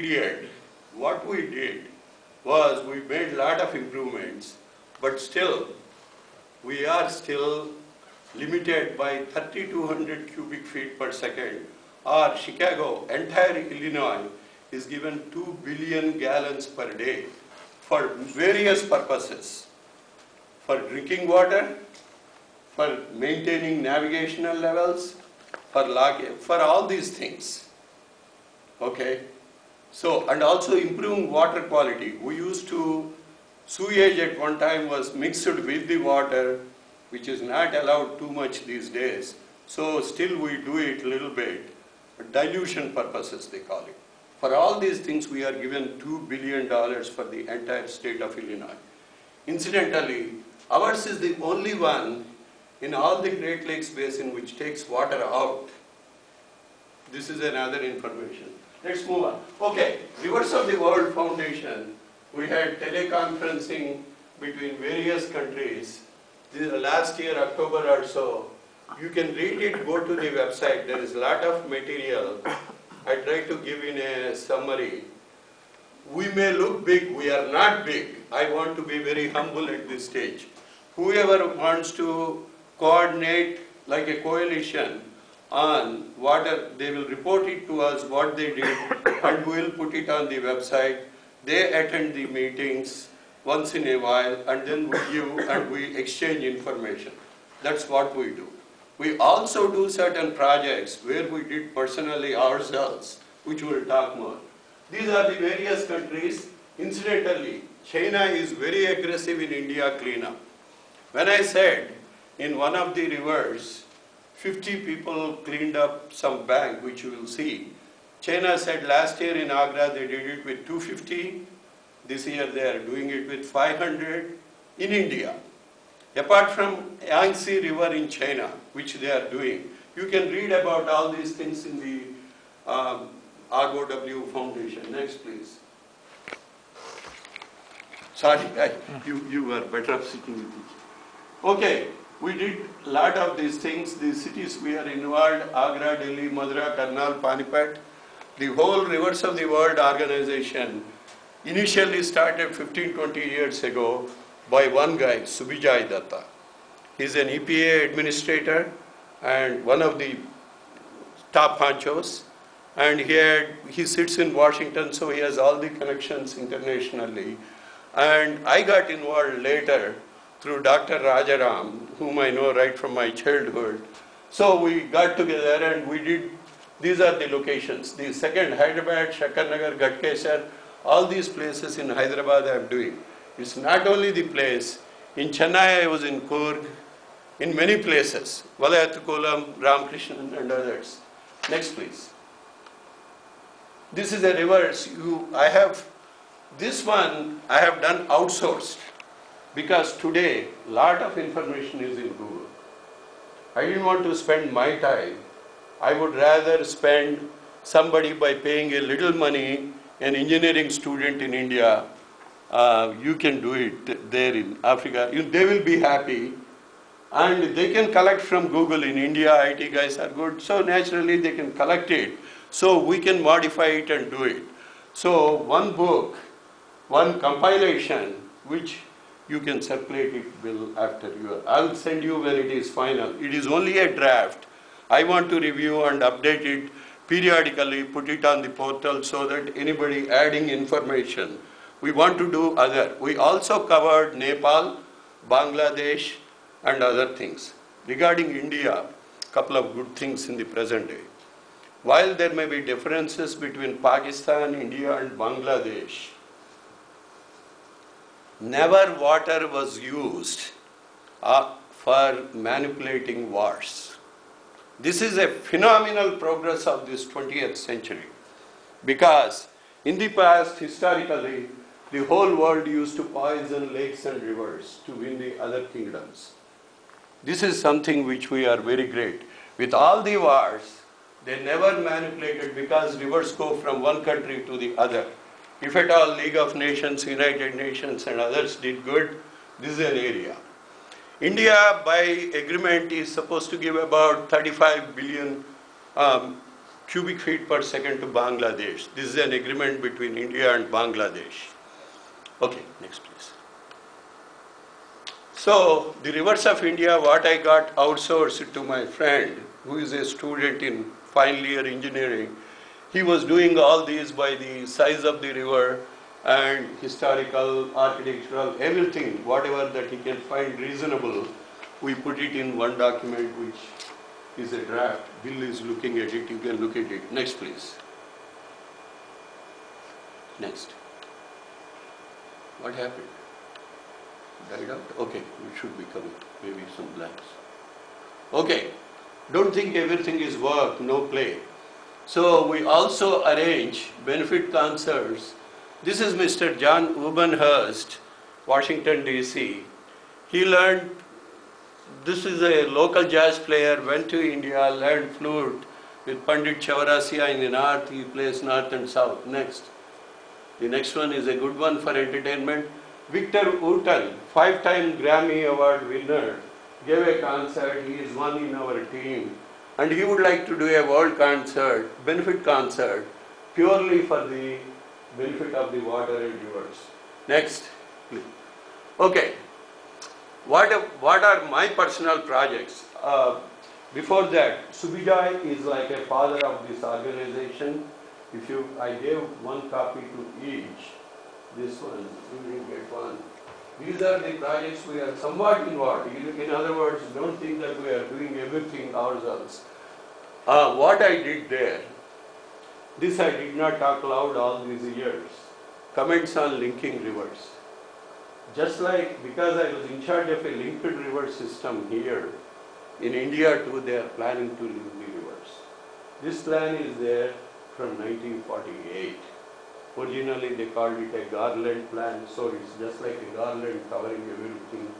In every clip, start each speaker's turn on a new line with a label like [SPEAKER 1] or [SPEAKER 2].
[SPEAKER 1] period, what we did was we made a lot of improvements, but still, we are still limited by 3,200 cubic feet per second, or Chicago, entire Illinois, is given 2 billion gallons per day for various purposes, for drinking water, for maintaining navigational levels, for all these things. Okay? So, and also improving water quality. We used to, sewage at one time was mixed with the water, which is not allowed too much these days. So still we do it a little bit, dilution purposes they call it. For all these things we are given $2 billion for the entire state of Illinois. Incidentally, ours is the only one in all the Great Lakes Basin which takes water out. This is another information. Let's move on. Okay, Rivers of the World Foundation, we had teleconferencing between various countries. Last year, October or so. You can read it, go to the website. There is a lot of material. I try to give in a summary. We may look big, we are not big. I want to be very humble at this stage. Whoever wants to coordinate like a coalition on water, they will report it to us, what they did, and we will put it on the website. They attend the meetings once in a while, and then we give and we exchange information. That's what we do. We also do certain projects where we did personally ourselves, which we'll talk more. These are the various countries. Incidentally, China is very aggressive in India cleanup. When I said in one of the rivers, 50 people cleaned up some bank, which you will see. China said last year in Agra they did it with 250. This year they are doing it with 500 in India. Apart from Yangtze River in China, which they are doing, you can read about all these things in the ROW Foundation. Next, please. Sorry, you were better off sitting with me. Okay, we did a lot of these things. The cities we are involved, Agra, Delhi, Mathura, Karnal, Panipat. The whole Rivers of the World organization initially started 15-20 years ago by one guy, Subijay Datta. He's an EPA administrator and one of the top honchos. And he sits in Washington, so he has all the connections internationally. And I got involved later through Dr. Rajaram, whom I know right from my childhood. So we got together and we did, these are the locations. The second, Hyderabad, Shakarnagar, Ghatkesar, all these places in Hyderabad I am doing. It's not only the place. In Chennai I was in Coorg, in many places, Valayathukolam, Ramakrishnan and others. Next please. This is a reverse. This one I have done outsourced because today a lot of information is in Google. I didn't want to spend my time. I would rather spend somebody by paying a little money, an engineering student in India, you can do it there in Africa. They will be happy and they can collect from Google. In India, IT guys are good, so naturally they can collect it. So we can modify it and do it. So one book, one compilation, which you can circulate it will after I'll send you when it is final. It is only a draft. I want to review and update it periodically, put it on the portal so that anybody adding information. We want to do other. We also covered Nepal, Bangladesh and other things. Regarding India, a couple of good things in the present day. While there may be differences between Pakistan, India and Bangladesh, never water was used for manipulating wars. This is a phenomenal progress of this 20th century because in the past, historically, the whole world used to poison lakes and rivers to win the other kingdoms. This is something which we are very great. With all the wars, they never manipulated because rivers go from one country to the other. If at all League of Nations, United Nations and others did good, this is an area. India by agreement is supposed to give about 35 billion cubic feet per second to Bangladesh. This is an agreement between India and Bangladesh. Okay, next please. So the rivers of India, what I got outsourced to my friend who is a student in final year engineering, he was doing all these by the size of the river and historical, architectural, everything, whatever that he can find reasonable, we put it in one document which is a draft. Bill is looking at it, you can look at it. Next please. Next. What happened? Died out? Okay, it should be coming. Maybe some blanks. Okay, don't think everything is work, no play. So we also arrange benefit concerts. This is Mr. John Ubenhurst, Washington DC. He learned, this is a local jazz player, went to India, learned flute with Pandit Chaurasia in the north. He plays north and south. Next. The next one is a good one for entertainment. Victor Wooten, 5-time Grammy Award winner, gave a concert. He is one in our team. And he would like to do a world concert, benefit concert, purely for the benefit of the water and rivers. Next, please. Okay. What are my personal projects? Before that, Subijay is like a father of this organization. I gave one copy to each. This one, you didn't get one. These are the projects we are somewhat involved. In other words, don't think that we are doing everything ourselves. What I did there, this I did not talk loud all these years. Comments on linking rivers. Just like, because I was in charge of a linked river system here, in India too, they are planning to link the rivers. This plan is there from 1948. Originally they called it a garland plan, so it's just like a garland covering everything.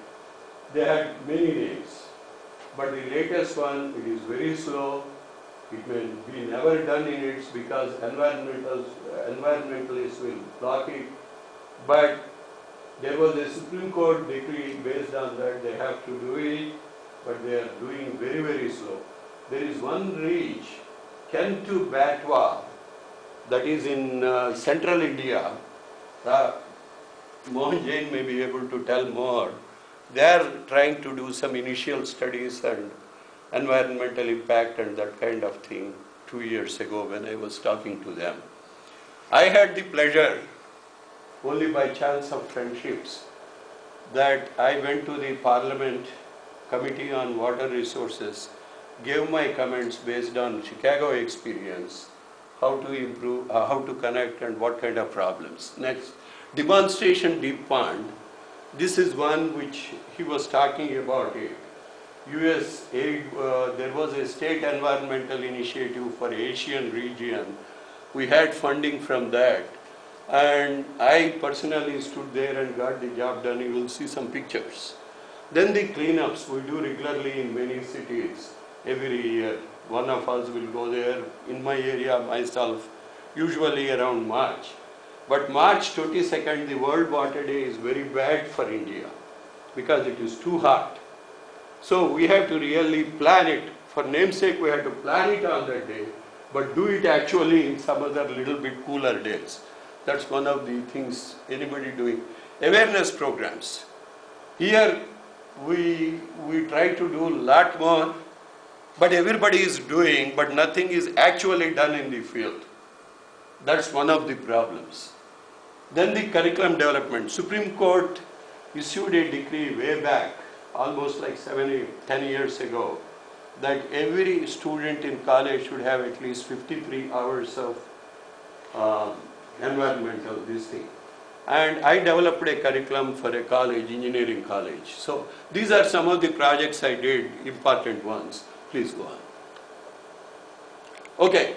[SPEAKER 1] They had many names, but the latest one, it is very slow. It may be never done in it because environmentalists will block it. But there was a Supreme Court decree based on that. They have to do it, but they are doing very, very slow. There is one reach, Kentu Batwa, that is in central India. Mohan Jain may be able to tell more. They are trying to do some initial studies and environmental impact and that kind of thing 2 years ago when I was talking to them. I had the pleasure, only by chance of friendships, that I went to the Parliament Committee on Water Resources, gave my comments based on Chicago experience, how to improve, how to connect and what kind of problems. Next, demonstration deep pond. This is one which he was talking about it. US aid, there was a state environmental initiative for Asian region. We had funding from that. And I personally stood there and got the job done. You will see some pictures. Then the cleanups we do regularly in many cities every year. One of us will go there, in my area myself, usually around March. But March 22nd, the World Water Day is very bad for India because it is too hot. So we have to really plan it. For namesake, we have to plan it on that day, but do it actually in some other little bit cooler days. That's one of the things anybody doing. Awareness programs. Here we try to do a lot more, but everybody is doing, but nothing is actually done in the field. That's one of the problems. Then the curriculum development. Supreme Court issued a decree way back, almost like 10 years ago, that every student in college should have at least 53 hours of environmental this thing. And I developed a curriculum for a college, engineering college. So these are some of the projects I did, important ones. Please go on. Okay.